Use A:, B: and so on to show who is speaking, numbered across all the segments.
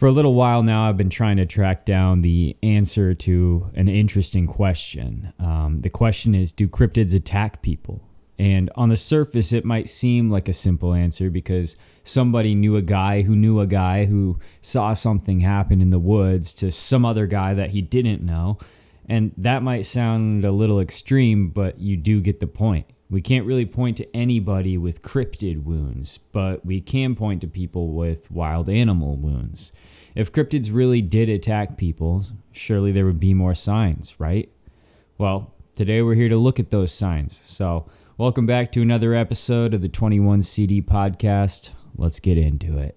A: For a little while now, I've been trying to track down the answer to an interesting question. The question is, do cryptids attack people? And on the surface, it might seem like a simple answer because somebody knew a guy who saw something happen in the woods to some other guy that he didn't know. And that might sound a little extreme, but you do get the point. We can't really point to anybody with cryptid wounds, but we can point to people with wild animal wounds. If cryptids really did attack people, surely there would be more signs, right? Well, today we're here to look at those signs. So, welcome back to another episode of the 21 CD podcast. Let's get into it.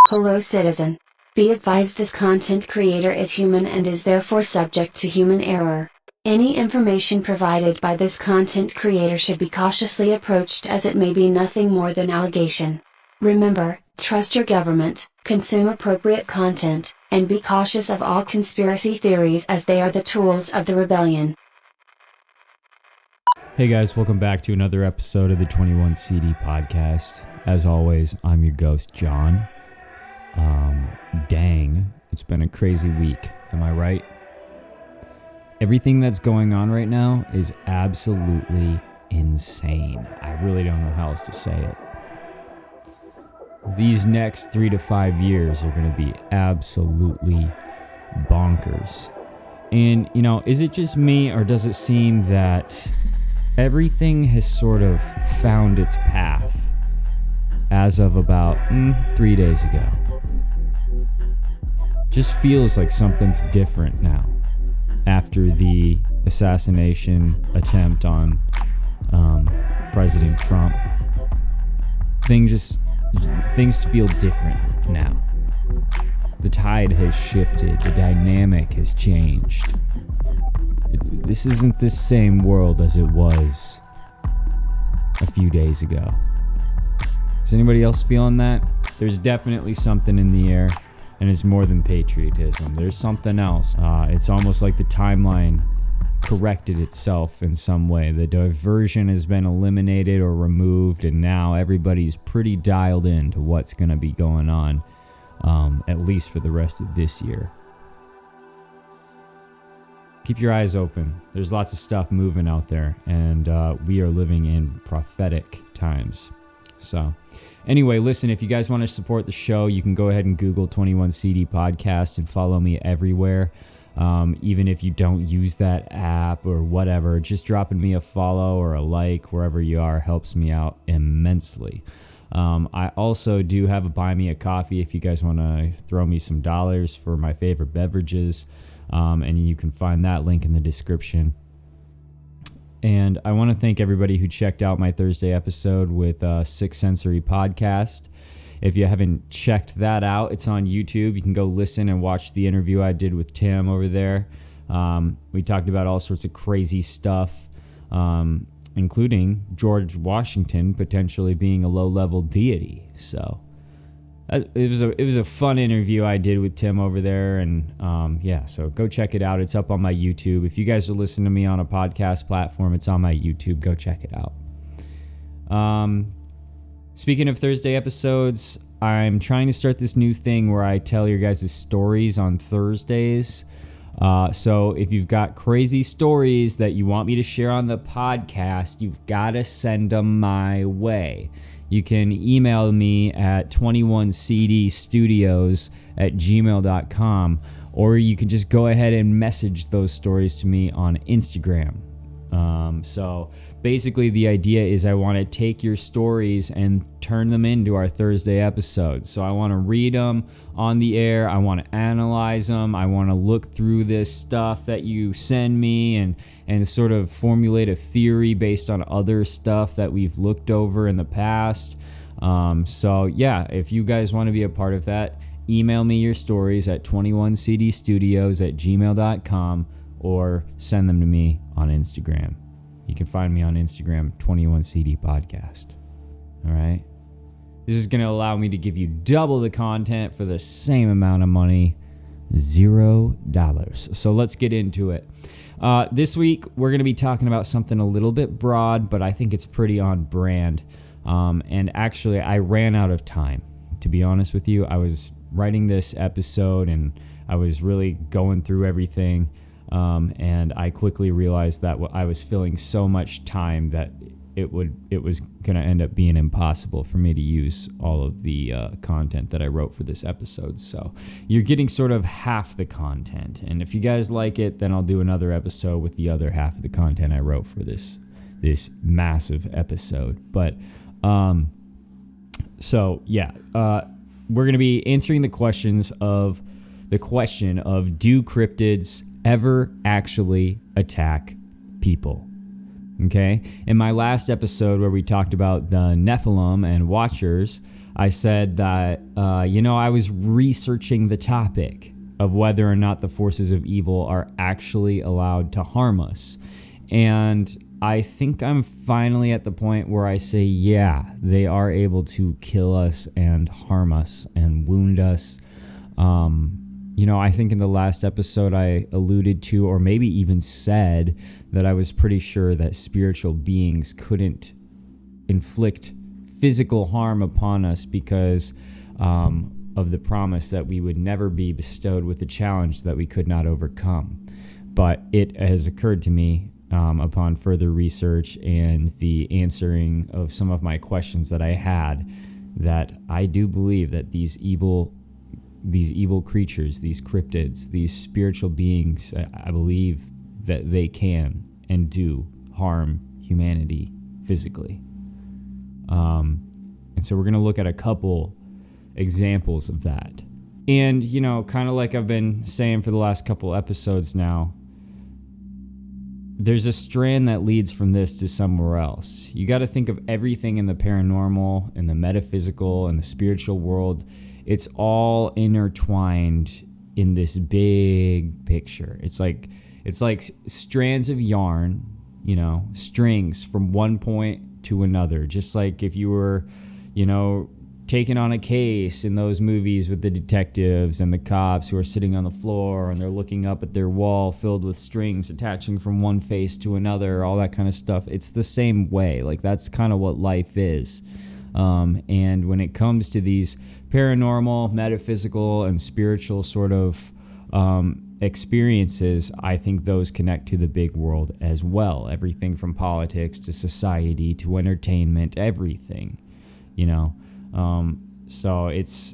B: Hello citizen. Be advised this content creator is human and is therefore subject to human error. Any information provided by this content creator should be cautiously approached as it may be nothing more than allegation. Remember, trust your government, consume appropriate content, and be cautious of all conspiracy theories as they are the tools of the rebellion.
A: Hey guys, welcome back to another episode of the 21 CD podcast. As always, I'm your ghost, John. Dang, it's been a crazy week. Am I right? Everything that's going on right now is absolutely insane. I really don't know how else to say it. These next 3 to 5 years are going to be absolutely bonkers. And, is it just me or does it seem that everything has sort of found its path as of about 3 days ago? Just feels like something's different now after the assassination attempt on President Trump. Things feel different now. The tide has shifted. The dynamic has changed. This isn't the same world as it was a few days ago. Is anybody else feeling that? There's definitely something in the air. And it's more than patriotism. There's something else. It's almost like the timeline corrected itself in some way. The diversion has been eliminated or removed, and now everybody's pretty dialed in to what's going to be going on, at least for the rest of this year. Keep your eyes open. There's lots of stuff moving out there, and we are living in prophetic times. So, anyway, listen, if you guys want to support the show, you can go ahead and Google 21 CD podcast and follow me everywhere. Even if you don't use that app or whatever, just dropping me a follow or a like wherever you are helps me out immensely. I also do have a Buy Me a Coffee if you guys want to throw me some dollars for my favorite beverages. And you can find that link in the description. And I want to thank everybody who checked out my Thursday episode with Six Sensory Podcast. If you haven't checked that out, it's on YouTube. You can go listen and watch the interview I did with Tim over there. We talked about all sorts of crazy stuff, including George Washington potentially being a low-level deity. So it was a fun interview I did with Tim over there, and so go check it out. It's up on my YouTube. If you guys are listening to me on a podcast platform, it's on my YouTube. Go check it out. Speaking of Thursday episodes, I'm trying to start this new thing where I tell your guys' stories on Thursdays. So if you've got crazy stories that you want me to share on the podcast, you've got to send them my way. You can email me at 21cdstudios@gmail.com, or you can just go ahead and message those stories to me on Instagram. So basically the idea is I want to take your stories and turn them into our Thursday episodes. So I want to read them on the air. I want to analyze them. I want to look through this stuff that you send me and sort of formulate a theory based on other stuff that we've looked over in the past. So yeah, if you guys want to be a part of that, email me your stories at 21cdstudios@gmail.com or send them to me on Instagram. You can find me on Instagram, 21CD Podcast. All right. This is going to allow me to give you double the content for the same amount of money, $0. So let's get into it. This week, we're going to be talking about something a little bit broad, but I think it's pretty on brand. And actually, I ran out of time. To be honest with you, I was writing this episode and I was really going through everything. And I quickly realized that I was filling so much time that it was going to end up being impossible for me to use all of the content that I wrote for this episode. So you're getting sort of half the content. And if you guys like it, then I'll do another episode with the other half of the content I wrote for this massive episode. But so yeah, we're going to be answering the question of do cryptids ever actually attack people? Okay. In my last episode where we talked about the Nephilim and Watchers, I said that, I was researching the topic of whether or not the forces of evil are actually allowed to harm us. And I think I'm finally at the point where I say, yeah, they are able to kill us and harm us and wound us. I think in the last episode I alluded to, or maybe even said, that I was pretty sure that spiritual beings couldn't inflict physical harm upon us because of the promise that we would never be bestowed with a challenge that we could not overcome. But it has occurred to me upon further research and the answering of some of my questions that I had, that I do believe that these evil creatures, these cryptids, these spiritual beings, I believe that they can and do harm humanity physically. And so we're going to look at a couple examples of that. And, kind of like I've been saying for the last couple episodes now, there's a strand that leads from this to somewhere else. You got to think of everything in the paranormal and the metaphysical and the spiritual world. It's all intertwined in this big picture. It's like strands of yarn, strings from one point to another. Just like if you were, taking on a case in those movies with the detectives and the cops who are sitting on the floor and they're looking up at their wall filled with strings attaching from one face to another, all that kind of stuff. It's the same way. Like, that's kind of what life is. And when it comes to these paranormal, metaphysical, and spiritual sort of experiences, I think those connect to the big world as well. Everything from politics to society to entertainment, everything, So it's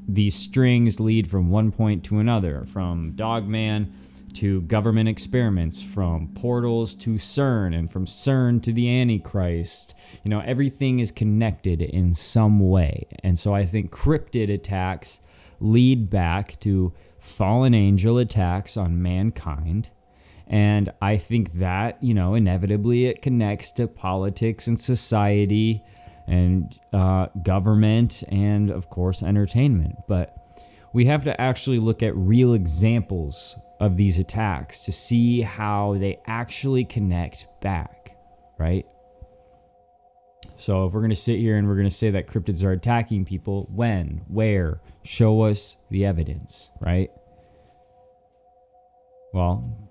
A: these strings lead from one point to another, from Dogman to government experiments, from portals to CERN, and from CERN to the Antichrist. Everything is connected in some way. And so I think cryptid attacks lead back to fallen angel attacks on mankind. And I think that, inevitably it connects to politics and society and government and, of course, entertainment. But we have to actually look at real examples of these attacks to see how they actually connect back, right? So if we're going to sit here and we're going to say that cryptids are attacking people, when, where, show us the evidence, right? Well,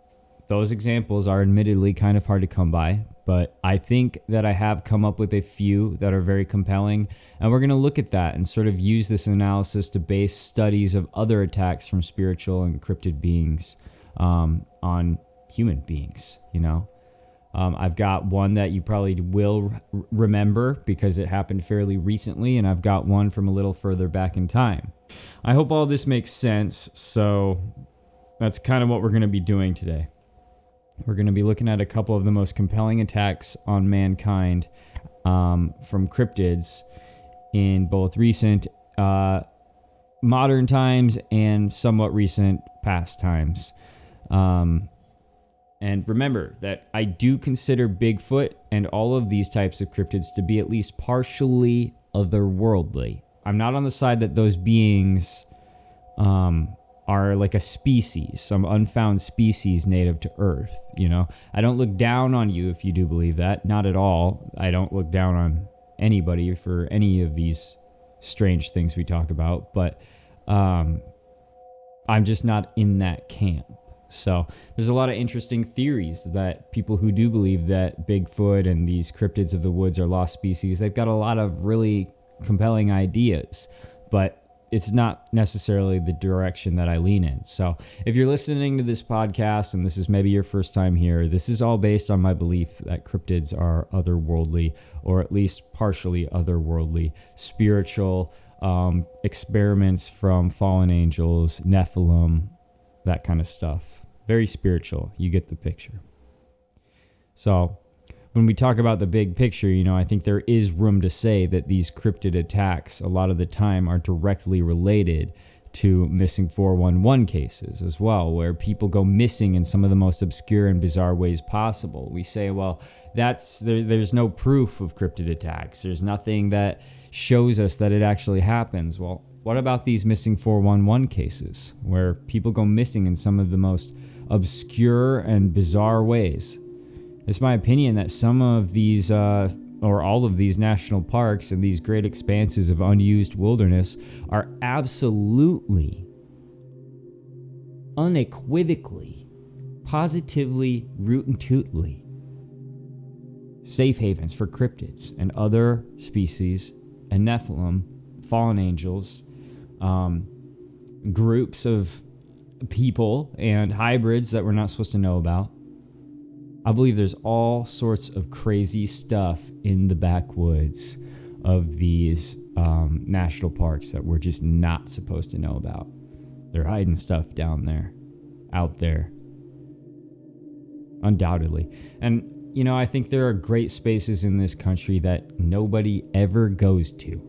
A: those examples are admittedly kind of hard to come by, but I think that I have come up with a few that are very compelling, and we're going to look at that and sort of use this analysis to base studies of other attacks from spiritual and cryptid beings on human beings, you know. I've got one that you probably will remember because it happened fairly recently, and I've got one from a little further back in time. I hope all this makes sense, so that's kind of what we're going to be doing today. We're going to be looking at a couple of the most compelling attacks on mankind from cryptids in both recent modern times and somewhat recent past times. And remember that I do consider Bigfoot and all of these types of cryptids to be at least partially otherworldly. I'm not on the side that those beings are like a species, some unfound species native to Earth, you know? I don't look down on you if you do believe that. Not at all. I don't look down on anybody for any of these strange things we talk about, but I'm just not in that camp. So there's a lot of interesting theories that people who do believe that Bigfoot and these cryptids of the woods are lost species, they've got a lot of really compelling ideas, but it's not necessarily the direction that I lean in. So if you're listening to this podcast and this is maybe your first time here, this is all based on my belief that cryptids are otherworldly, or at least partially otherworldly, spiritual experiments from fallen angels, Nephilim, that kind of stuff. Very spiritual. You get the picture. So when we talk about the big picture, you know, I think there is room to say that these cryptid attacks a lot of the time are directly related to missing 411 cases as well, where people go missing in some of the most obscure and bizarre ways possible. We say, well, there's no proof of cryptid attacks. There's nothing that shows us that it actually happens. Well, what about these missing 411 cases where people go missing in some of the most obscure and bizarre ways? It's my opinion that some of these, or all of these national parks and these great expanses of unused wilderness are absolutely, unequivocally, positively, root and tootly safe havens for cryptids and other species and Nephilim, fallen angels, groups of people and hybrids that we're not supposed to know about. I believe there's all sorts of crazy stuff in the backwoods of these national parks that we're just not supposed to know about. They're hiding stuff down there, out there, undoubtedly. And, you know, I think there are great spaces in this country that nobody ever goes to.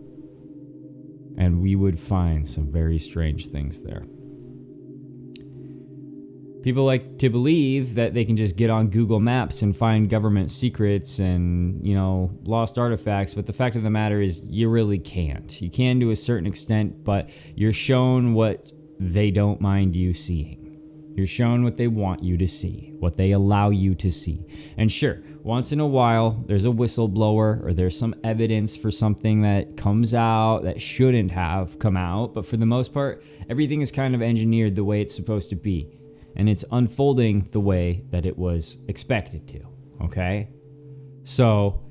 A: And we would find some very strange things there. People like to believe that they can just get on Google Maps and find government secrets and, you know, lost artifacts. But the fact of the matter is you really can't. You can to a certain extent, but you're shown what they don't mind you seeing. You're shown what they want you to see, what they allow you to see. And sure, once in a while, there's a whistleblower or there's some evidence for something that comes out that shouldn't have come out. But for the most part, everything is kind of engineered the way it's supposed to be. And it's unfolding the way that it was expected to, okay? So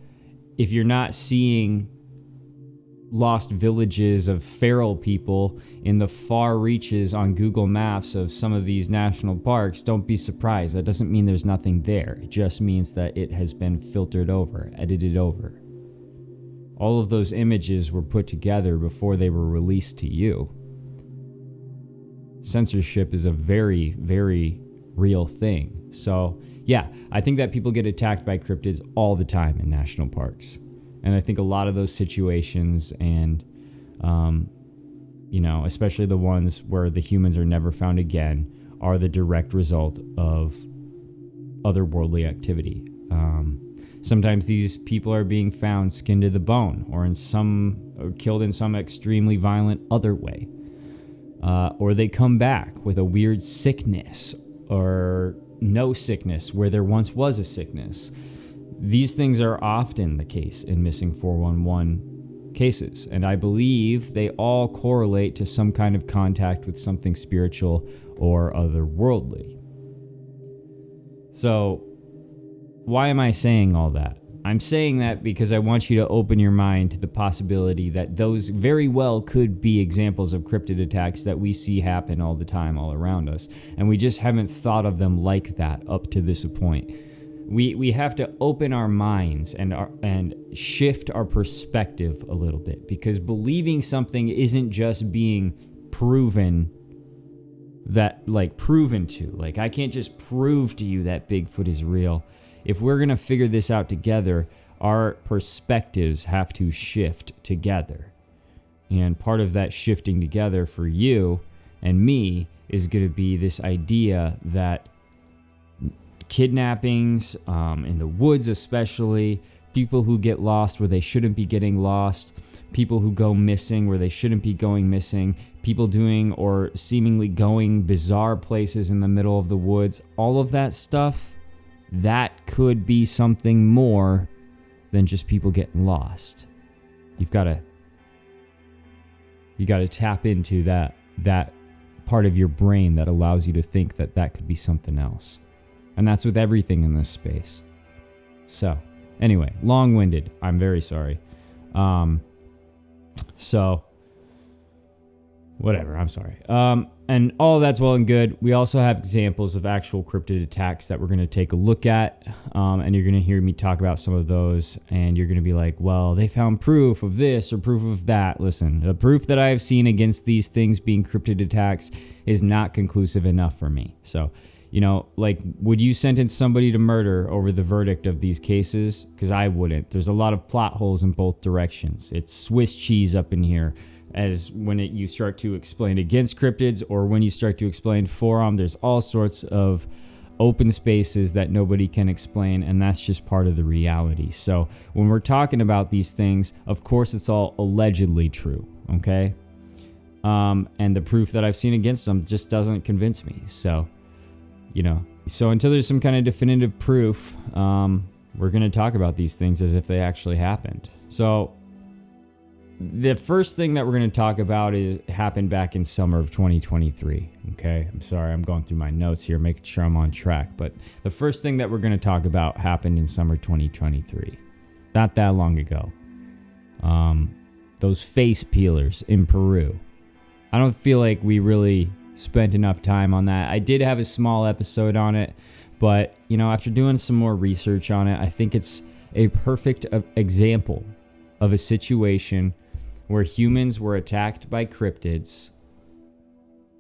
A: if you're not seeing lost villages of feral people in the far reaches on Google Maps of some of these national parks, don't be surprised. That doesn't mean there's nothing there. It just means that it has been filtered over, edited over. All of those images were put together before they were released to you. Censorship is a very, very real thing. So, yeah, I think that people get attacked by cryptids all the time in national parks. And I think a lot of those situations and, you know, especially the ones where the humans are never found again, are the direct result of otherworldly activity. Sometimes these people are being found skinned to the bone or killed in some extremely violent other way. Or they come back with a weird sickness or no sickness where there once was a sickness. These things are often the case in missing 411 cases, and I believe they all correlate to some kind of contact with something spiritual or otherworldly. So why am I saying all that? I'm saying that because I want you to open your mind to the possibility that those very well could be examples of cryptid attacks that we see happen all the time all around us. And we just haven't thought of them like that up to this point. We have to open our minds and shift our perspective a little bit, because believing something isn't just being proven to. Like, I can't just prove to you that Bigfoot is real. If we're going to figure this out together, our perspectives have to shift together. And part of that shifting together for you and me is going to be this idea that kidnappings, in the woods especially, people who get lost where they shouldn't be getting lost, people who go missing where they shouldn't be going missing, people doing or seemingly going bizarre places in the middle of the woods, all of that stuff, that could be something more than just people getting lost. You got to tap into that part of your brain that allows you to think that could be something else. And that's with everything in this space. So, anyway, long-winded. I'm very sorry. Whatever, I'm sorry. And all that's well and good. We also have examples of actual cryptid attacks that we're going to take a look at. And you're going to hear me talk about some of those. And you're going to be like, well, they found proof of this or proof of that. Listen, the proof that I have seen against these things being cryptid attacks is not conclusive enough for me. So, would you sentence somebody to murder over the verdict of these cases? Because I wouldn't. There's a lot of plot holes in both directions. It's Swiss cheese up in here. As when you start to explain against cryptids or when you start to explain for them, there's all sorts of open spaces that nobody can explain, and that's just part of the reality. So when we're talking about these things, of course it's all allegedly true, okay? And the proof that I've seen against them just doesn't convince me. So, so until there's some kind of definitive proof, we're going to talk about these things as if they actually happened. So the first thing that we're going to talk about happened back in summer of 2023. Okay, I'm sorry, I'm going through my notes here, making sure I'm on track. But the first thing that we're going to talk about happened in summer 2023, not that long ago. Those face peelers in Peru. I don't feel like we really spent enough time on that. I did have a small episode on it, but after doing some more research on it, I think it's a perfect example of a situation where humans were attacked by cryptids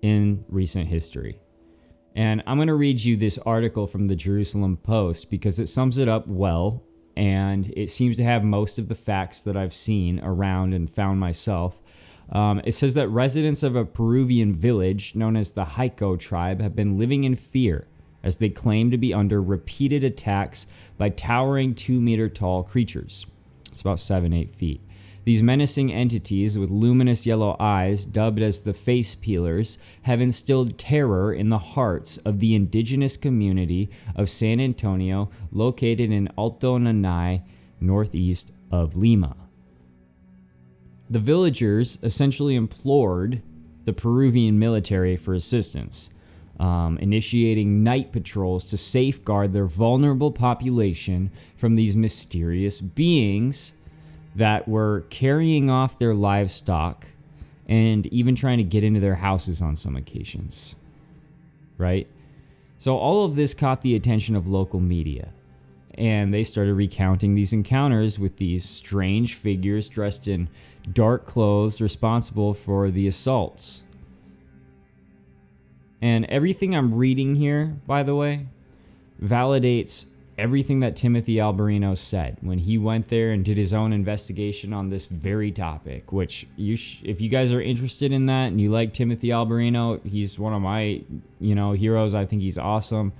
A: in recent history. And I'm going to read you this article from the Jerusalem Post because it sums it up well, and it seems to have most of the facts that I've seen around and found myself. It says that residents of a Peruvian village known as the Haico tribe have been living in fear as they claim to be under repeated attacks by towering 2-meter-tall creatures. It's about 7-8 feet. These menacing entities with luminous yellow eyes, dubbed as the face peelers, have instilled terror in the hearts of the indigenous community of San Antonio, located in Alto Nanay, northeast of Lima. The villagers essentially implored the Peruvian military for assistance, initiating night patrols to safeguard their vulnerable population from these mysterious beings that were carrying off their livestock and even trying to get into their houses on some occasions, right? So all of this caught the attention of local media, and they started recounting these encounters with these strange figures dressed in dark clothes responsible for the assaults. And everything I'm reading here, by the way, validates everything that Timothy Alberino said when he went there and did his own investigation on this very topic, which if you guys are interested in that and you like Timothy Alberino, he's one of my, heroes. I think he's awesome.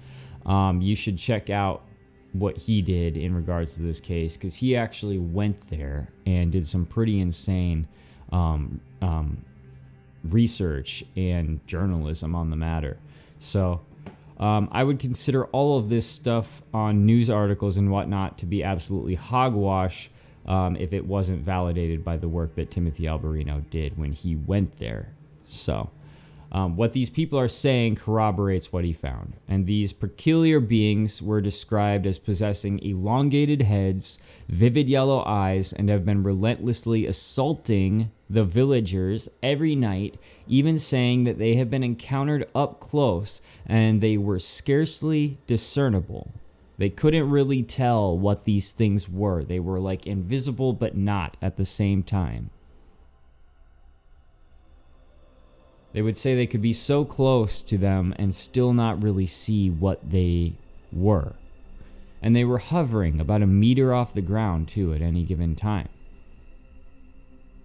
A: You should check out what he did in regards to this case, because he actually went there and did some pretty insane research and journalism on the matter. So I would consider all of this stuff on news articles and whatnot to be absolutely hogwash if it wasn't validated by the work that Timothy Alberino did when he went there. So What these people are saying corroborates what he found. And these peculiar beings were described as possessing elongated heads, vivid yellow eyes, and have been relentlessly assaulting the villagers every night, even saying that they have been encountered up close and they were scarcely discernible. They couldn't really tell what these things were. They were like invisible but not at the same time. They would say they could be so close to them and still not really see what they were. And they were hovering about a meter off the ground, too, at any given time.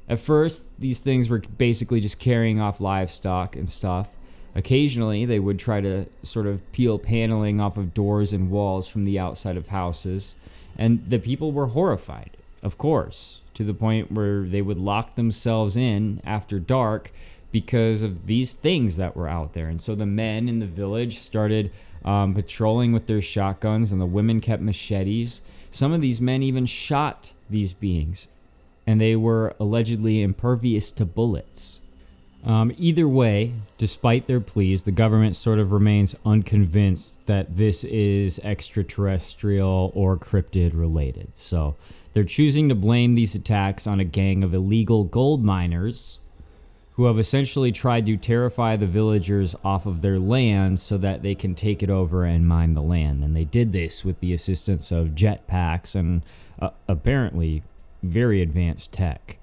A: At first, these things were basically just carrying off livestock and stuff. Occasionally, they would try to sort of peel paneling off of doors and walls from the outside of houses. And the people were horrified, of course, to the point where they would lock themselves in after dark because of these things that were out there. And so the men in the village started patrolling with their shotguns, and the women kept machetes. Some of these men even shot these beings, and they were allegedly impervious to bullets. Either way, despite their pleas, the government sort of remains unconvinced that this is extraterrestrial or cryptid related. So they're choosing to blame these attacks on a gang of illegal gold miners who have essentially tried to terrify the villagers off of their land so that they can take it over and mine the land. And they did this with the assistance of jetpacks and apparently very advanced tech.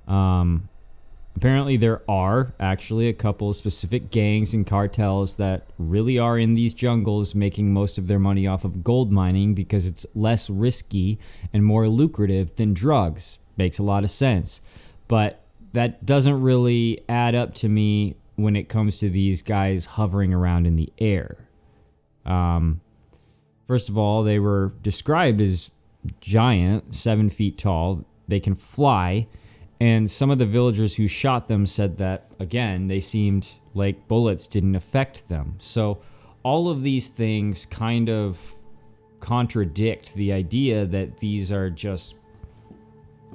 A: Apparently there are actually a couple of specific gangs and cartels that really are in these jungles making most of their money off of gold mining because it's less risky and more lucrative than drugs. Makes a lot of sense. But that doesn't really add up to me when it comes to these guys hovering around in the air. First of all, they were described as giant, 7 feet tall. They can fly. And some of the villagers who shot them said that, again, they seemed like bullets didn't affect them. So all of these things kind of contradict the idea that these are just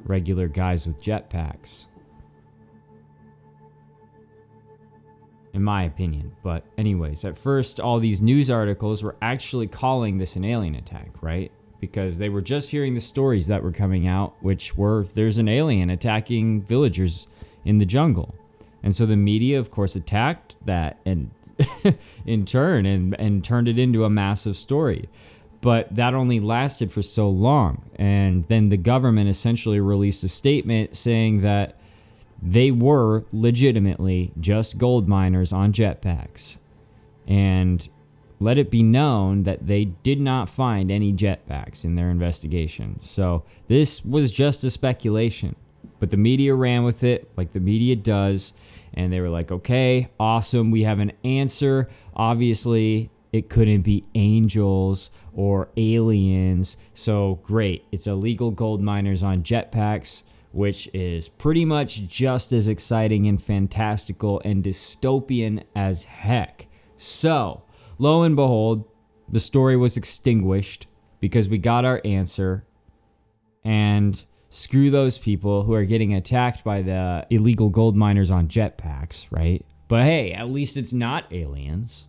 A: regular guys with jetpacks, in my opinion. But anyways, at first, all these news articles were actually calling this an alien attack, right? Because they were just hearing the stories that were coming out, which were, there's an alien attacking villagers in the jungle. And so the media, of course, attacked that and in turn and turned it into a massive story. But that only lasted for so long. And then the government essentially released a statement saying that they were legitimately just gold miners on jetpacks. And let it be known that they did not find any jetpacks in their investigations. So this was just a speculation. But the media ran with it like the media does. And they were like, okay, awesome, we have an answer. Obviously, it couldn't be angels or aliens. So great, it's illegal gold miners on jetpacks, which is pretty much just as exciting and fantastical and dystopian as heck. So lo and behold, the story was extinguished because we got our answer. And screw those people who are getting attacked by the illegal gold miners on jetpacks, right? But hey, at least it's not aliens.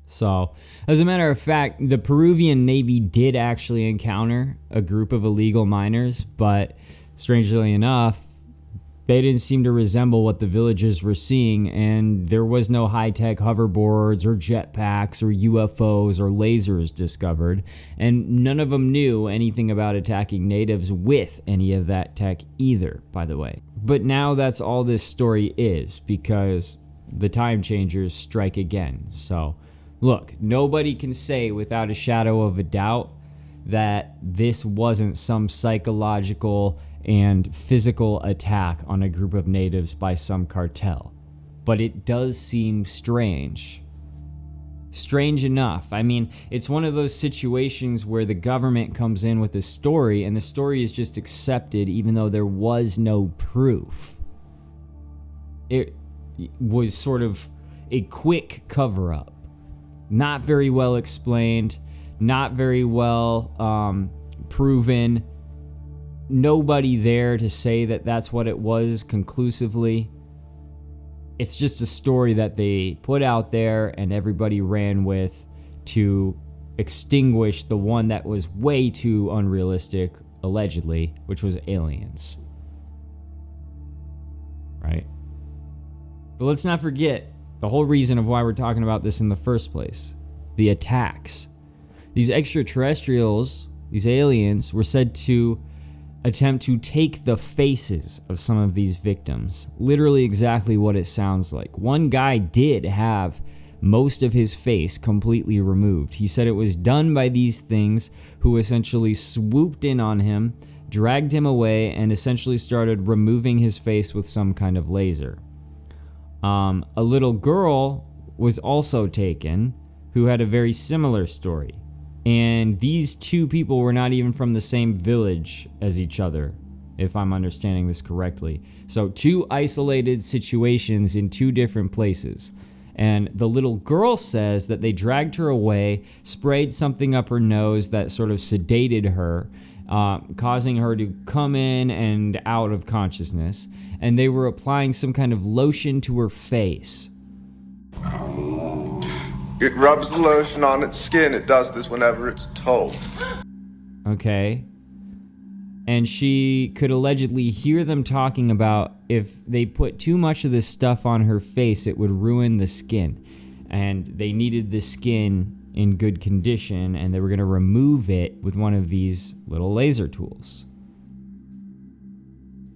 A: So, as a matter of fact, the Peruvian Navy did actually encounter a group of illegal miners, but strangely enough, they didn't seem to resemble what the villagers were seeing, and there was no high-tech hoverboards or jetpacks or UFOs or lasers discovered, and none of them knew anything about attacking natives with any of that tech either, by the way. But now that's all this story is, because the time changers strike again. So, look, nobody can say without a shadow of a doubt that this wasn't some psychological and physical attack on a group of natives by some cartel. But it does seem strange. Strange enough. I mean, it's one of those situations where the government comes in with a story and the story is just accepted even though there was no proof. It was sort of a quick cover-up. Not very well explained, not very well proven. Nobody there to say that that's what it was conclusively. it's just a story that they put out there and everybody ran with to extinguish the one that was way too unrealistic, allegedly, which was aliens. Right? But let's not forget the whole reason of why we're talking about this in the first place. The attacks. These extraterrestrials, these aliens, were said to attempt to take the faces of some of these victims. Literally exactly what it sounds like. One guy did have most of his face completely removed. He said it was done by these things who essentially swooped in on him, dragged him away, and essentially started removing his face with some kind of laser. A little girl was also taken who had a very similar story. And these two people were not even from the same village as each other, if I'm understanding this correctly. So 2 isolated situations in 2 different places. And the little girl says that they dragged her away, sprayed something up her nose that sort of sedated her, causing her to come in and out of consciousness. And they were applying some kind of lotion to her face.
C: It rubs the lotion on its skin. It does this whenever it's told.
A: Okay. And she could allegedly hear them talking about if they put too much of this stuff on her face, it would ruin the skin. And they needed the skin in good condition, and they were going to remove it with one of these little laser tools.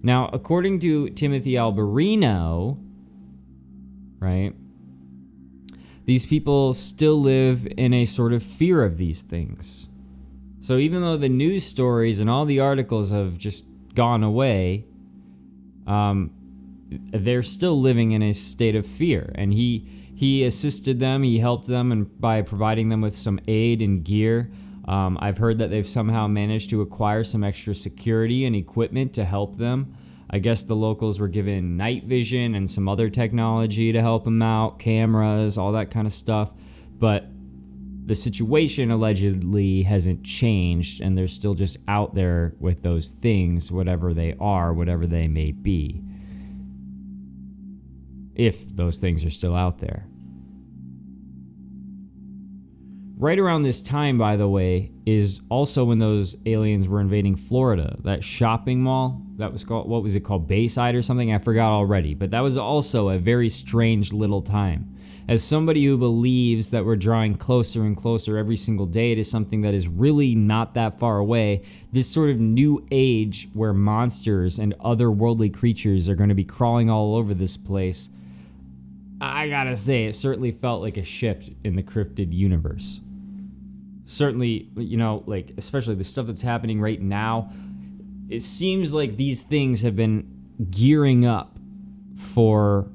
A: Now, according to Timothy Alberino, right, these people still live in a sort of fear of these things. So even though the news stories and all the articles have just gone away, they're still living in a state of fear. And he assisted them, he helped them and by providing them with some aid and gear. I've heard that they've somehow managed to acquire some extra security and equipment to help them. I guess the locals were given night vision and some other technology to help them out, cameras, all that kind of stuff. But the situation allegedly hasn't changed, and they're still just out there with those things, whatever they are, whatever they may be. If those things are still out there. Right around this time, by the way, is also when those aliens were invading Florida. That shopping mall, that was called, what was it called, Bayside or something? I forgot already. But that was also a very strange little time. As somebody who believes that we're drawing closer and closer every single day to something that is really not that far away, this sort of new age where monsters and otherworldly creatures are going to be crawling all over this place, I gotta say, it certainly felt like a shift in the cryptid universe. Certainly, you know, like, especially the stuff that's happening right now, it seems like these things have been gearing up for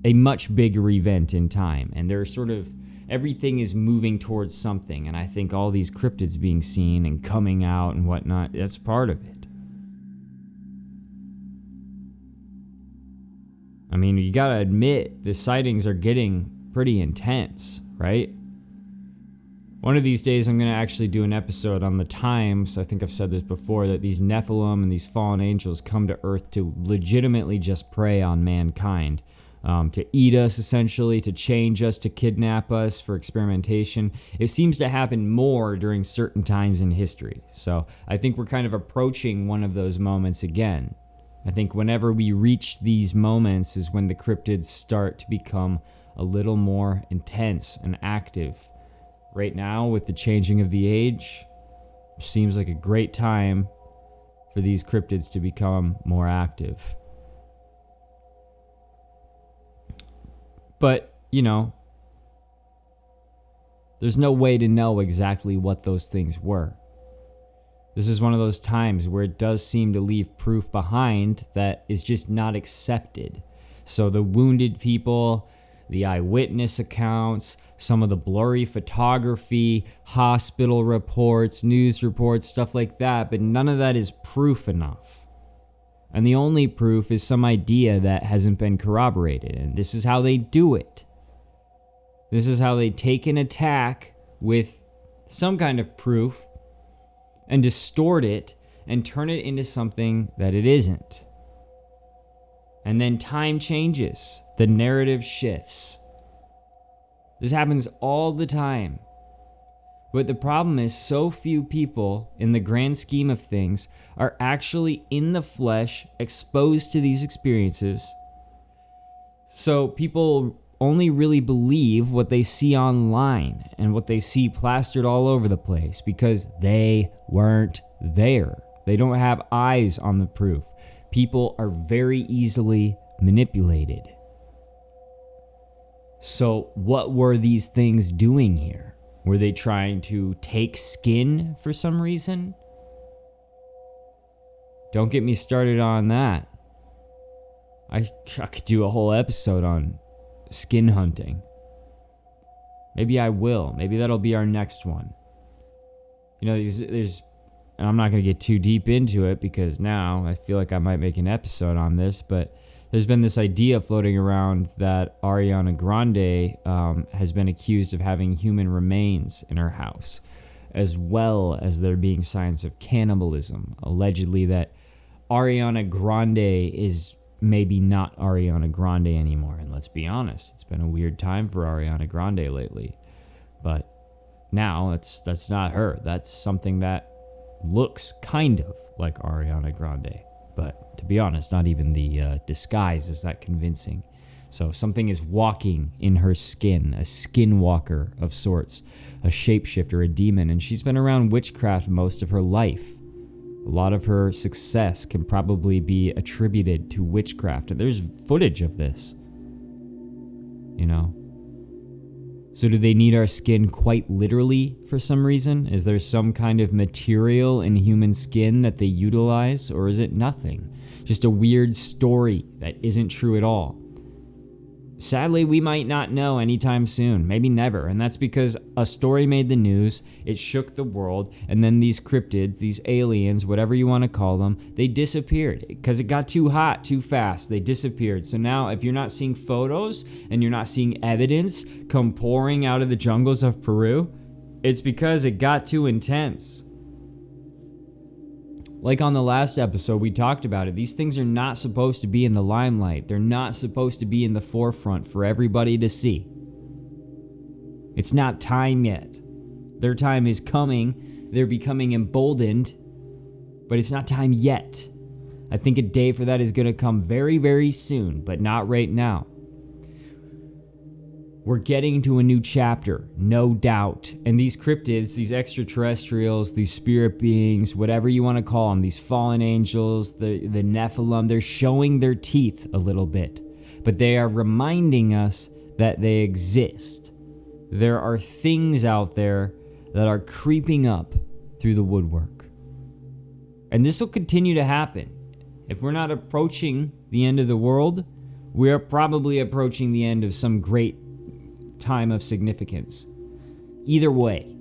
A: a much bigger event in time. And they're sort of, everything is moving towards something. And I think all these cryptids being seen and coming out and whatnot, that's part of it. I mean, you gotta admit, the sightings are getting pretty intense, right? One of these days, I'm going to actually do an episode on the times, I think I've said this before, that these Nephilim and these fallen angels come to Earth to legitimately just prey on mankind. To eat us, essentially, to change us, to kidnap us for experimentation. It seems to happen more during certain times in history. So I think we're kind of approaching one of those moments again. I think whenever we reach these moments is when the cryptids start to become a little more intense and active. Right now, with the changing of the age, it seems like a great time for these cryptids to become more active. But, you know, there's no way to know exactly what those things were. This is one of those times where it does seem to leave proof behind that is just not accepted. So the wounded people, the eyewitness accounts, some of the blurry photography, hospital reports, news reports, stuff like that, but none of that is proof enough. And the only proof is some idea that hasn't been corroborated, and this is how they do it. This is how they take an attack with some kind of proof and distort it and turn it into something that it isn't. And then time changes. The narrative shifts. This happens all the time. But the problem is so few people, in the grand scheme of things, are actually in the flesh, exposed to these experiences. So people only really believe what they see online and what they see plastered all over the place because they weren't there. They don't have eyes on the proof. People are very easily manipulated. So what were these things doing here? Were they trying to take skin for some reason? Don't get me started on that. I could do a whole episode on skin hunting. Maybe I will. Maybe that'll be our next one. You know, there's and I'm not going to get too deep into it because now I feel like I might make an episode on this, but there's been this idea floating around that Ariana Grande has been accused of having human remains in her house, as well as there being signs of cannibalism. Allegedly that Ariana Grande is maybe not Ariana Grande anymore. And let's be honest, it's been a weird time for Ariana Grande lately. But now that's not her. That's something that looks kind of like Ariana Grande. But to be honest, not even the disguise is that convincing. So something is walking in her skin, a skinwalker of sorts, a shapeshifter, a demon, and she's been around witchcraft most of her life. A lot of her success can probably be attributed to witchcraft, and there's footage of this. You know? So do they need our skin quite literally for some reason? Is there some kind of material in human skin that they utilize, or is it nothing? Just a weird story that isn't true at all. Sadly, we might not know anytime soon, maybe never, and that's because a story made the news, it shook the world, and then these cryptids, these aliens, whatever you want to call them, they disappeared because it got too hot too fast. They disappeared. So now if you're not seeing photos and you're not seeing evidence come pouring out of the jungles of Peru, it's because it got too intense. Like on the last episode, we talked about it. These things are not supposed to be in the limelight. They're not supposed to be in the forefront for everybody to see. It's not time yet. Their time is coming. They're becoming emboldened, but it's not time yet. I think a day for that is going to come very, very soon, but not right now. We're getting to a new chapter, no doubt. And these cryptids, these extraterrestrials, these spirit beings, whatever you want to call them, these fallen angels, the Nephilim, they're showing their teeth a little bit. But they are reminding us that they exist. There are things out there that are creeping up through the woodwork. And this will continue to happen. If we're not approaching the end of the world, we are probably approaching the end of some great time of significance. Either way,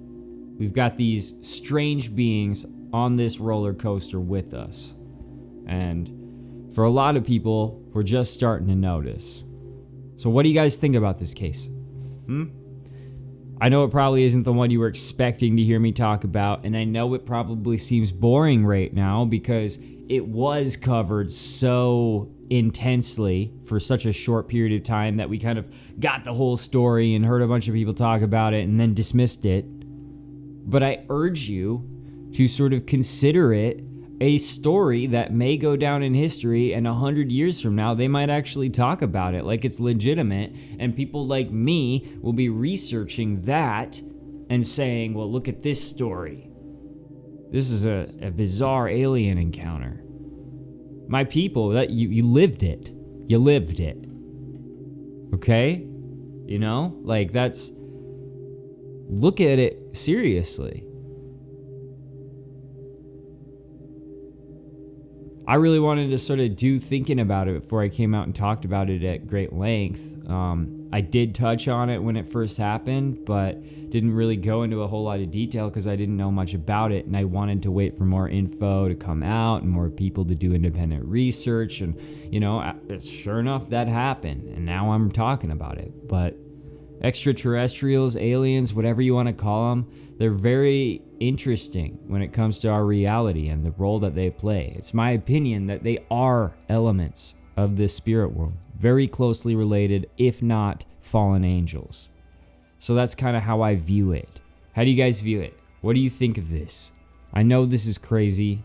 A: we've got these strange beings on this roller coaster with us. And for a lot of people, we're just starting to notice. So what do you guys think about this case? I know it probably isn't the one you were expecting to hear me talk about, and I know it probably seems boring right now because it was covered so intensely for such a short period of time that we kind of got the whole story and heard a bunch of people talk about it and then dismissed it. But I urge you to sort of consider it a story that may go down in history, and 100 years from now, they might actually talk about it like it's legitimate, and people like me will be researching that and saying, well, look at this story. This is a bizarre alien encounter. My people, that you lived it. You lived it. Okay? You know? Like, that's... Look at it seriously. I really wanted to sort of do thinking about it before I came out and talked about it at great length. I did touch on it when it first happened, but didn't really go into a whole lot of detail because I didn't know much about it, and I wanted to wait for more info to come out and more people to do independent research, and, you know, sure enough, that happened, and now I'm talking about it. But extraterrestrials, aliens, whatever you want to call them, they're very interesting when it comes to our reality and the role that they play. It's my opinion that they are elements of this spirit world. Very closely related, if not fallen angels. So that's kind of how I view it. How do you guys view it? What do you think of this? I know this is crazy.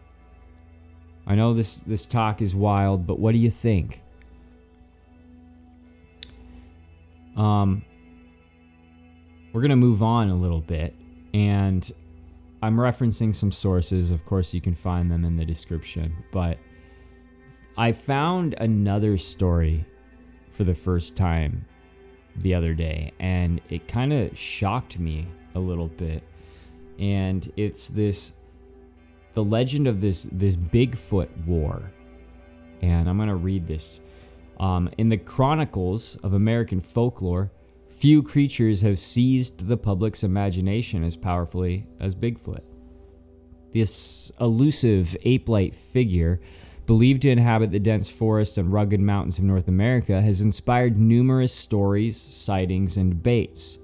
A: I know this talk is wild, but what do you think? We're going to move on a little bit, and I'm referencing some sources. Of course, you can find them in the description, but I found another story for the first time the other day, and it kind of shocked me a little bit. And it's the legend of this Bigfoot war. And I'm going to read this. In the chronicles of American folklore, few creatures have seized the public's imagination as powerfully as Bigfoot. This elusive ape-like figure, believed to inhabit the dense forests and rugged mountains of North America, has inspired numerous stories, sightings, and debates.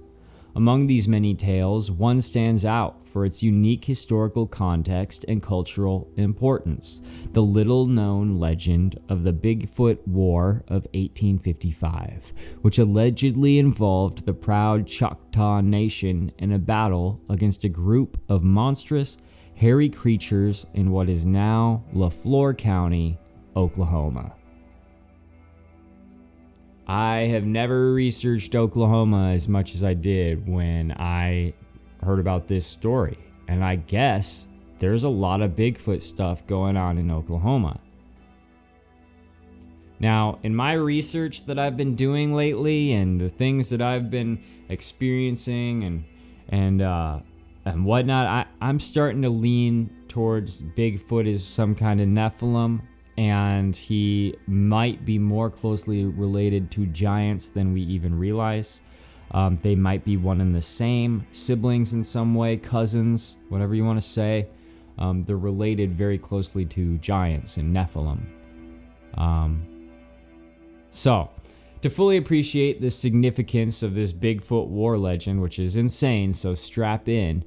A: Among these many tales, one stands out for its unique historical context and cultural importance: the little-known legend of the Bigfoot War of 1855, which allegedly involved the proud Choctaw Nation in a battle against a group of monstrous, hairy creatures in what is now LaFleur County, Oklahoma. I have never researched Oklahoma as much as I did when I heard about this story. And I guess there's a lot of Bigfoot stuff going on in Oklahoma. Now, in my research that I've been doing lately and the things that I've been experiencing and whatnot, I'm starting to lean towards Bigfoot as some kind of Nephilim, and he might be more closely related to giants than we even realize. They might be one and the same, siblings in some way, cousins, whatever you want to say. They're related very closely to giants and Nephilim. So, to fully appreciate the significance of this Bigfoot war legend, which is insane, so strap in,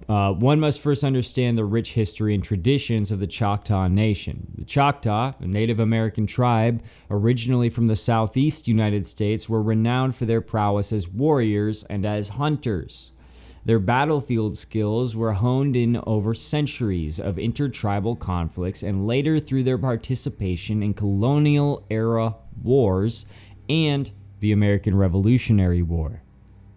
A: one must first understand the rich history and traditions of the Choctaw Nation. The Choctaw, a Native American tribe originally from the southeast United States, were renowned for their prowess as warriors and as hunters. Their battlefield skills were honed in over centuries of intertribal conflicts and later through their participation in colonial-era wars and the American Revolutionary War.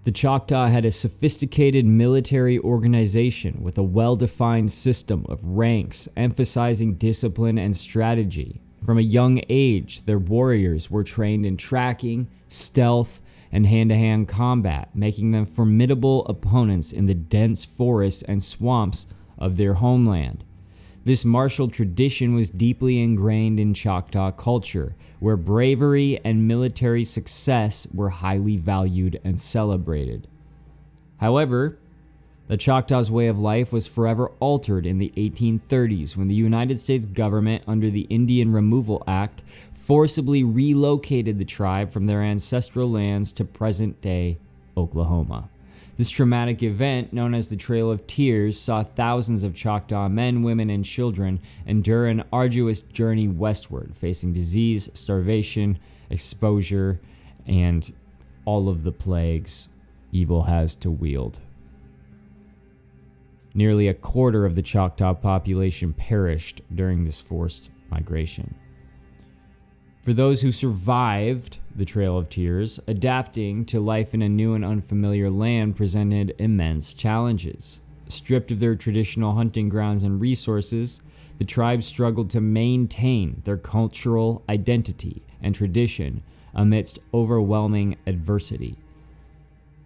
A: The Choctaw had a sophisticated military organization with a well-defined system of ranks, emphasizing discipline and strategy. From a young age, their warriors were trained in tracking, stealth, and hand-to-hand combat, making them formidable opponents in the dense forests and swamps of their homeland. This martial tradition was deeply ingrained in Choctaw culture, where bravery and military success were highly valued and celebrated. However, the Choctaws' way of life was forever altered in the 1830s when the United States government, under the Indian Removal Act, forcibly relocated the tribe from their ancestral lands to present-day Oklahoma. This traumatic event, known as the Trail of Tears, saw thousands of Choctaw men, women, and children endure an arduous journey westward, facing disease, starvation, exposure, and all of the plagues evil has to wield. Nearly a quarter of the Choctaw population perished during this forced migration. For those who survived the Trail of Tears, adapting to life in a new and unfamiliar land presented immense challenges. Stripped of their traditional hunting grounds and resources, the tribe struggled to maintain their cultural identity and tradition amidst overwhelming adversity.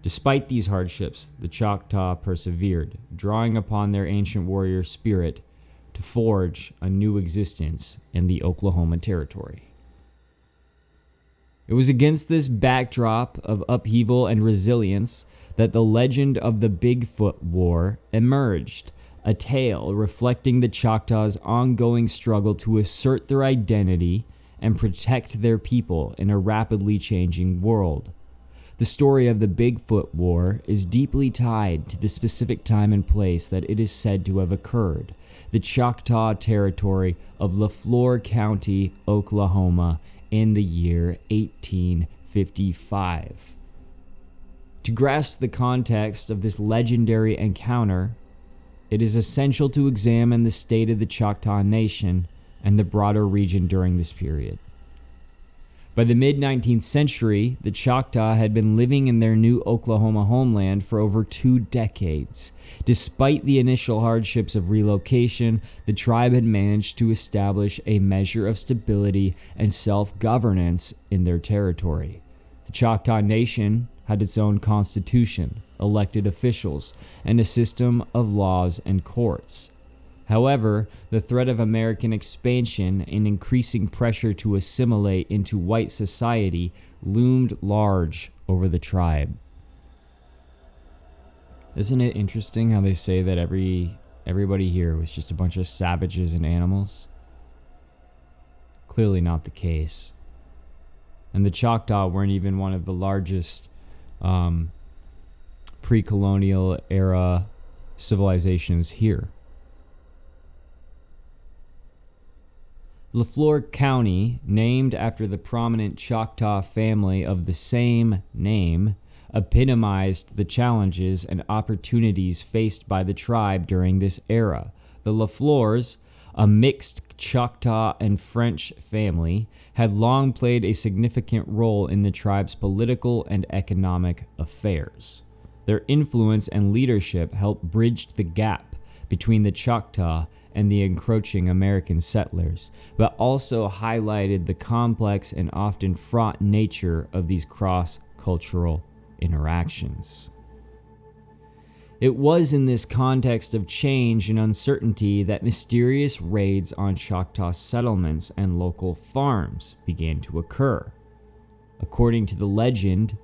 A: Despite these hardships, the Choctaw persevered, drawing upon their ancient warrior spirit to forge a new existence in the Oklahoma Territory. It was against this backdrop of upheaval and resilience that the legend of the Bigfoot War emerged, a tale reflecting the Choctaws' ongoing struggle to assert their identity and protect their people in a rapidly changing world. The story of the Bigfoot War is deeply tied to the specific time and place that it is said to have occurred, the Choctaw Territory of LaFleur County, Oklahoma, in the year 1855. To grasp the context of this legendary encounter, it is essential to examine the state of the Choctaw Nation and the broader region during this period. By the mid-19th century, the Choctaw had been living in their new Oklahoma homeland for over 2 decades. Despite the initial hardships of relocation, the tribe had managed to establish a measure of stability and self-governance in their territory. The Choctaw Nation had its own constitution, elected officials, and a system of laws and courts. However, the threat of American expansion and increasing pressure to assimilate into white society loomed large over the tribe. Isn't it interesting how they say that everybody here was just a bunch of savages and animals? Clearly not the case. And the Choctaw weren't even one of the largest pre-colonial era civilizations here. Leflore County, named after the prominent Choctaw family of the same name, epitomized the challenges and opportunities faced by the tribe during this era. The Leflores, a mixed Choctaw and French family, had long played a significant role in the tribe's political and economic affairs. Their influence and leadership helped bridge the gap between the Choctaw and the encroaching American settlers, but also highlighted the complex and often fraught nature of these cross-cultural interactions. It was in this context of change and uncertainty that mysterious raids on Choctaw settlements and local farms began to occur. According to the legend,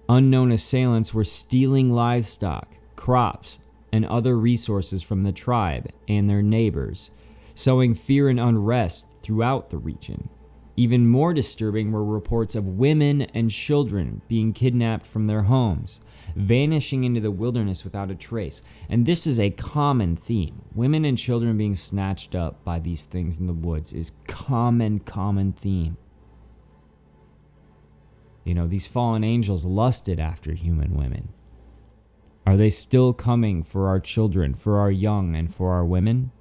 A: unknown assailants were stealing livestock, crops, and other resources from the tribe and their neighbors, sowing fear and unrest throughout the region. Even more disturbing were reports of women and children being kidnapped from their homes, vanishing into the wilderness without a trace. And this is a common theme. Women and children being snatched up by these things in the woods is common theme. You know, these fallen angels lusted after human women. Are they still coming for our children, for our young, and for our women?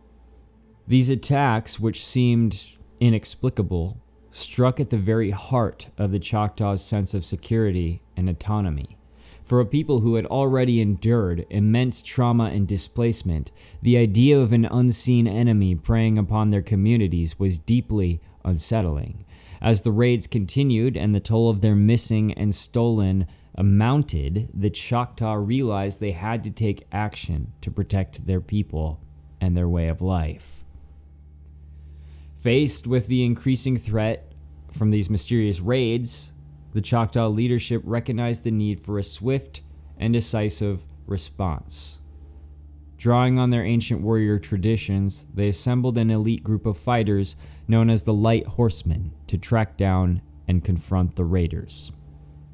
A: These attacks, which seemed inexplicable, struck at the very heart of the Choctaws' sense of security and autonomy. For a people who had already endured immense trauma and displacement, the idea of an unseen enemy preying upon their communities was deeply unsettling. As the raids continued and the toll of their missing and stolen mounted, the Choctaw realized they had to take action to protect their people and their way of life. Faced with the increasing threat from these mysterious raids, the Choctaw leadership recognized the need for a swift and decisive response. Drawing on their ancient warrior traditions, they assembled an elite group of fighters known as the Light Horsemen to track down and confront the raiders.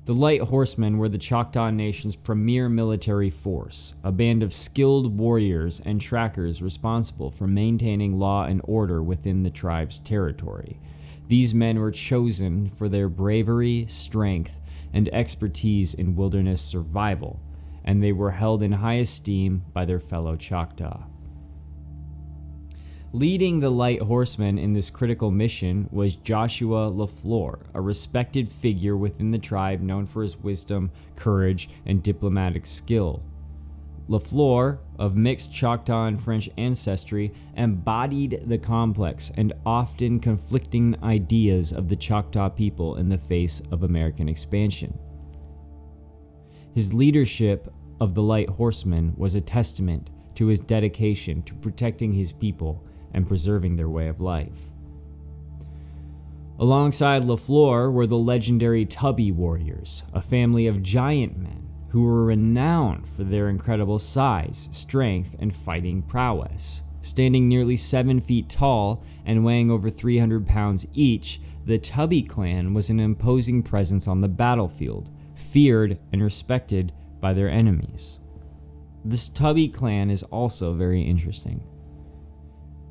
A: The Light Horsemen were the Choctaw Nation's premier military force, a band of skilled warriors and trackers responsible for maintaining law and order within the tribe's territory. These men were chosen for their bravery, strength, and expertise in wilderness survival, and they were held in high esteem by their fellow Choctaw. Leading the Light Horsemen in this critical mission was Joshua Leflore, a respected figure within the tribe known for his wisdom, courage, and diplomatic skill. Leflore, of mixed Choctaw and French ancestry, embodied the complex and often conflicting ideas of the Choctaw people in the face of American expansion. His leadership of the Light Horsemen was a testament to his dedication to protecting his people and preserving their way of life. Alongside Leflore were the legendary Tubby Warriors, a family of giant men who were renowned for their incredible size, strength, and fighting prowess. Standing nearly 7 feet tall and weighing over 300 pounds each, the Tubby clan was an imposing presence on the battlefield, feared and respected by their enemies. This Tubby clan is also very interesting.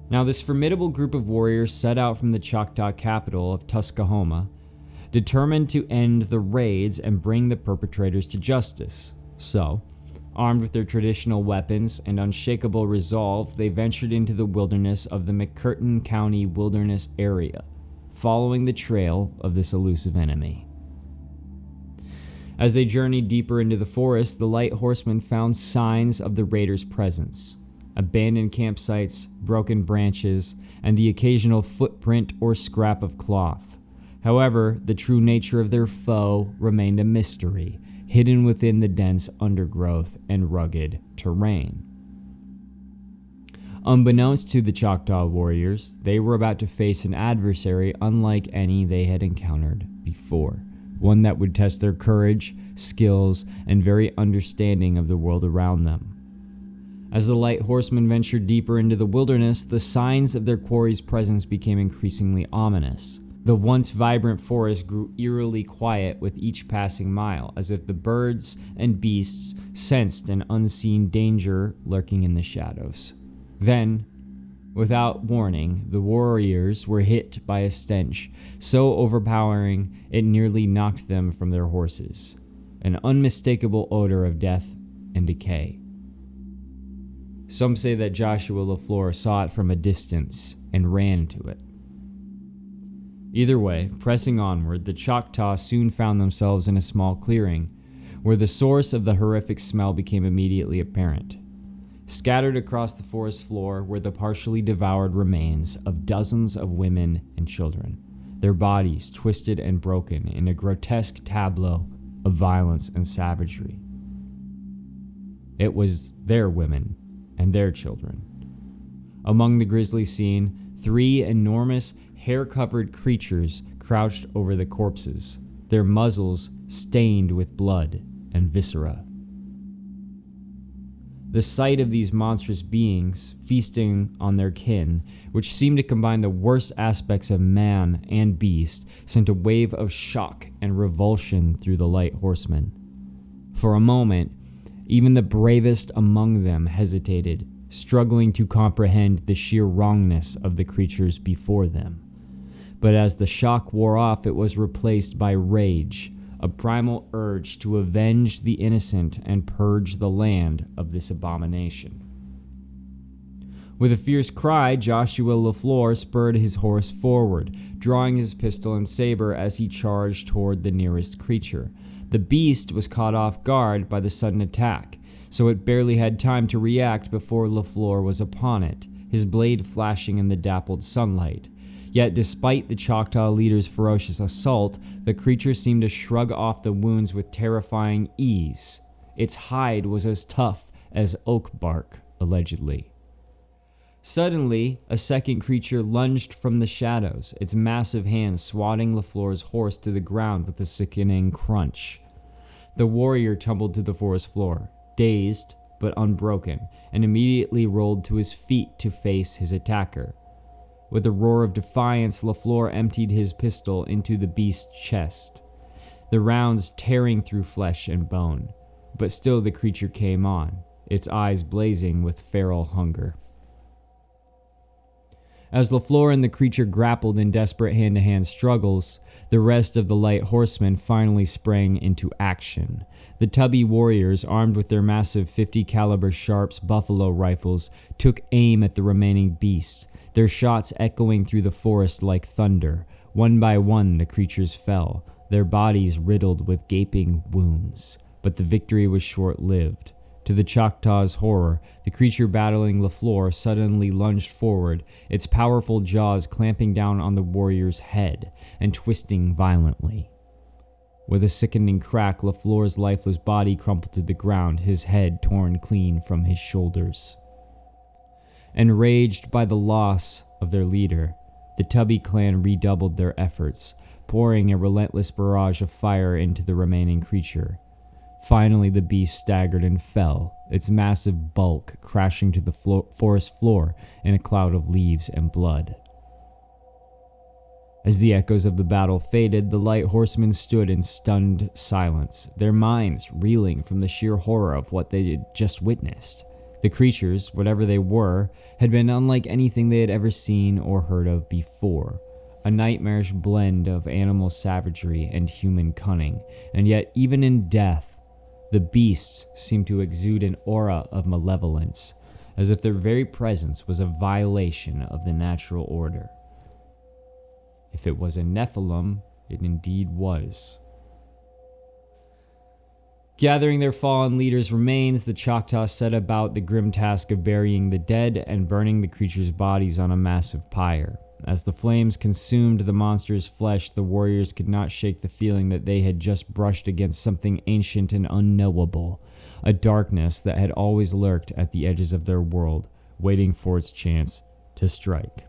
A: Now, this formidable group of warriors set out from the Choctaw capital of Tuscaloosa, determined to end the raids and bring the perpetrators to justice. So, armed with their traditional weapons and unshakable resolve, they ventured into the wilderness of the McCurtain County Wilderness area, following the trail of this elusive enemy. As they journeyed deeper into the forest, the light horsemen found signs of the raiders' presence: abandoned campsites, broken branches, and the occasional footprint or scrap of cloth. However, the true nature of their foe remained a mystery, hidden within the dense undergrowth and rugged terrain. Unbeknownst to the Choctaw warriors, they were about to face an adversary unlike any they had encountered before, one that would test their courage, skills, and very understanding of the world around them. As the light horsemen ventured deeper into the wilderness, the signs of their quarry's presence became increasingly ominous. The once vibrant forest grew eerily quiet with each passing mile, as if the birds and beasts sensed an unseen danger lurking in the shadows. Then, without warning, the warriors were hit by a stench so overpowering it nearly knocked them from their horses, an unmistakable odor of death and decay. Some say that Joshua LaFleur saw it from a distance and ran to it. Either way, pressing onward, the Choctaw soon found themselves in a small clearing, where the source of the horrific smell became immediately apparent. Scattered across the forest floor were the partially devoured remains of dozens of women and children, their bodies twisted and broken in a grotesque tableau of violence and savagery. It was their women and their children. Among the grisly scene, 3 enormous, hair-covered creatures crouched over the corpses, their muzzles stained with blood and viscera. The sight of these monstrous beings feasting on their kin, which seemed to combine the worst aspects of man and beast, sent a wave of shock and revulsion through the light horsemen. For a moment, even the bravest among them hesitated, struggling to comprehend the sheer wrongness of the creatures before them. But as the shock wore off, it was replaced by rage, a primal urge to avenge the innocent and purge the land of this abomination. With a fierce cry, Joshua LaFleur spurred his horse forward, drawing his pistol and saber as he charged toward the nearest creature. The beast was caught off guard by the sudden attack, so it barely had time to react before LaFleur was upon it, his blade flashing in the dappled sunlight. Yet despite the Choctaw leader's ferocious assault, the creature seemed to shrug off the wounds with terrifying ease. Its hide was as tough as oak bark, allegedly. Suddenly, a second creature lunged from the shadows, its massive hands swatting LaFleur's horse to the ground with a sickening crunch. The warrior tumbled to the forest floor, dazed but unbroken, and immediately rolled to his feet to face his attacker. With a roar of defiance, LaFleur emptied his pistol into the beast's chest, the rounds tearing through flesh and bone. But still the creature came on, its eyes blazing with feral hunger. As LaFleur and the creature grappled in desperate hand-to-hand struggles, the rest of the light horsemen finally sprang into action. The tubby warriors, armed with their massive 50-caliber Sharps buffalo rifles, took aim at the remaining beasts, their shots echoing through the forest like thunder. One by one, the creatures fell, their bodies riddled with gaping wounds. But the victory was short-lived. To the Choctaw's horror, the creature battling LaFleur suddenly lunged forward, its powerful jaws clamping down on the warrior's head and twisting violently. With a sickening crack, LaFleur's lifeless body crumpled to the ground, his head torn clean from his shoulders. Enraged by the loss of their leader, the Tubby clan redoubled their efforts, pouring a relentless barrage of fire into the remaining creature. Finally, the beast staggered and fell, its massive bulk crashing to the forest floor in a cloud of leaves and blood. As the echoes of the battle faded, the light horsemen stood in stunned silence, their minds reeling from the sheer horror of what they had just witnessed. The creatures, whatever they were, had been unlike anything they had ever seen or heard of before. A nightmarish blend of animal savagery and human cunning, and yet even in death, the beasts seemed to exude an aura of malevolence, as if their very presence was a violation of the natural order. If it was a Nephilim, it indeed was. Gathering their fallen leader's remains, the Choctaws set about the grim task of burying the dead and burning the creatures' bodies on a massive pyre. As the flames consumed the monster's flesh, the warriors could not shake the feeling that they had just brushed against something ancient and unknowable, a darkness that had always lurked at the edges of their world, waiting for its chance to strike.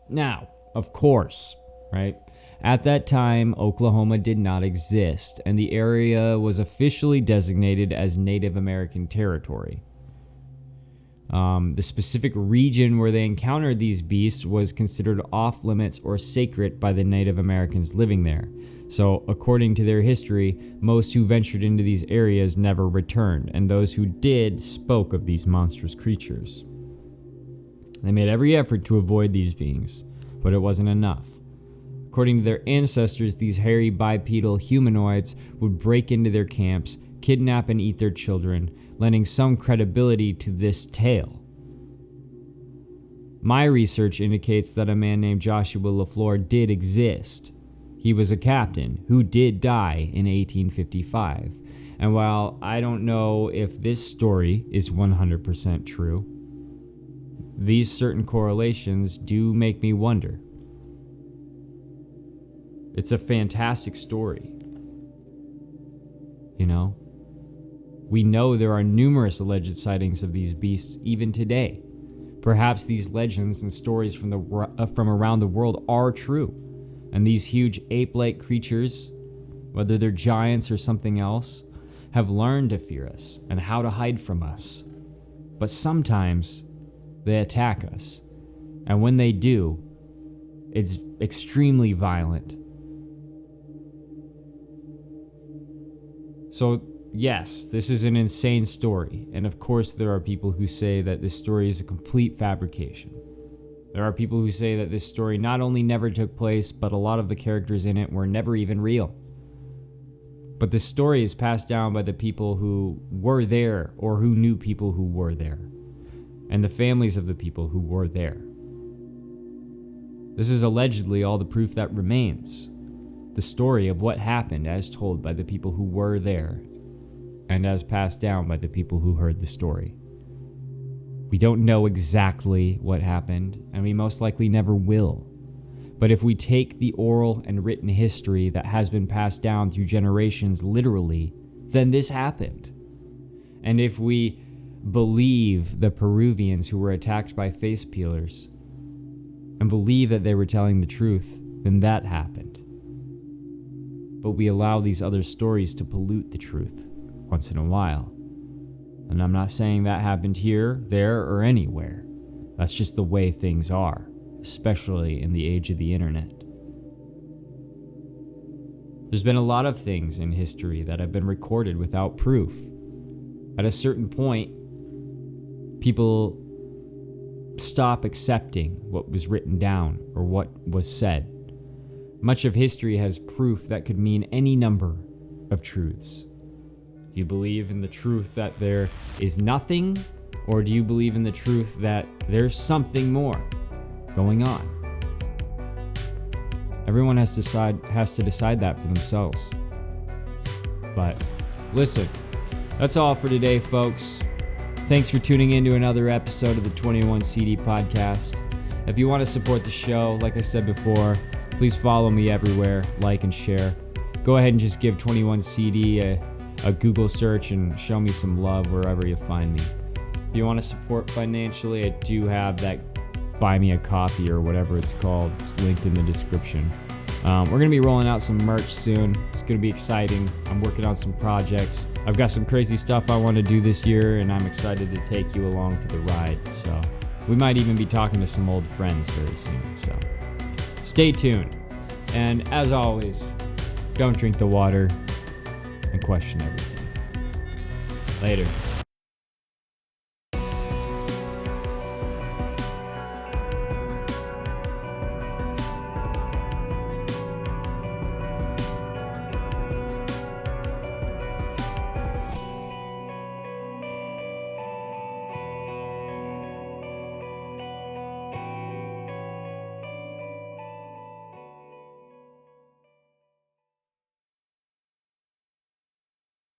A: Now, of course, right? At that time, Oklahoma did not exist, and the area was officially designated as Native American territory. The specific region where they encountered these beasts was considered off-limits or sacred by the Native Americans living there. So, according to their history, most who ventured into these areas never returned, and those who did spoke of these monstrous creatures. They made every effort to avoid these beings, but it wasn't enough. According to their ancestors, these hairy bipedal humanoids would break into their camps, kidnap and eat their children, lending some credibility to this tale. My research indicates that a man named Joshua LaFleur did exist. He was a captain who did die in 1855. And while I don't know if this story is 100% true, these certain correlations do make me wonder. It's a fantastic story. You know? We know there are numerous alleged sightings of these beasts even today. Perhaps these legends and stories from around the world are true. And these huge ape-like creatures, whether they're giants or something else, have learned to fear us and how to hide from us. But sometimes they attack us. And when they do, it's extremely violent. So, yes, this is an insane story, and of course there are people who say that this story is a complete fabrication. There are people who say that this story not only never took place, but a lot of the characters in it were never even real. But this story is passed down by the people who were there, or who knew people who were there, and the families of the people who were there. This is allegedly all the proof that remains. The story of what happened as told by the people who were there, and as passed down by the people who heard the story. We don't know exactly what happened, and we most likely never will. But if we take the oral and written history that has been passed down through generations literally, then this happened. And if we believe the Peruvians who were attacked by face peelers, and believe that they were telling the truth, then that happened. But we allow these other stories to pollute the truth once in a while. And I'm not saying that happened here, there, or anywhere. That's just the way things are, especially in the age of the internet. There's been a lot of things in history that have been recorded without proof. At a certain point, people stop accepting what was written down or what was said. Much of history has proof that could mean any number of truths. Do you believe in the truth that there is nothing, or do you believe in the truth that there's something more going on? Everyone has to decide that for themselves. But listen, that's all for today, folks. Thanks for tuning in to another episode of the 21 CD podcast. If you want to support the show, like I said before, please follow me everywhere, like and share. Go ahead and just give 21 CD a Google search and show me some love wherever you find me. If you want to support financially, I do have that Buy Me a Coffee or whatever it's called. It's linked in the description. We're going to be rolling out some merch soon. It's going to be exciting. I'm working on some projects. I've got some crazy stuff I want to do this year, and I'm excited to take you along for the ride. So we might even be talking to some old friends very soon. So stay tuned. And as always, don't drink the water and question everything. Later.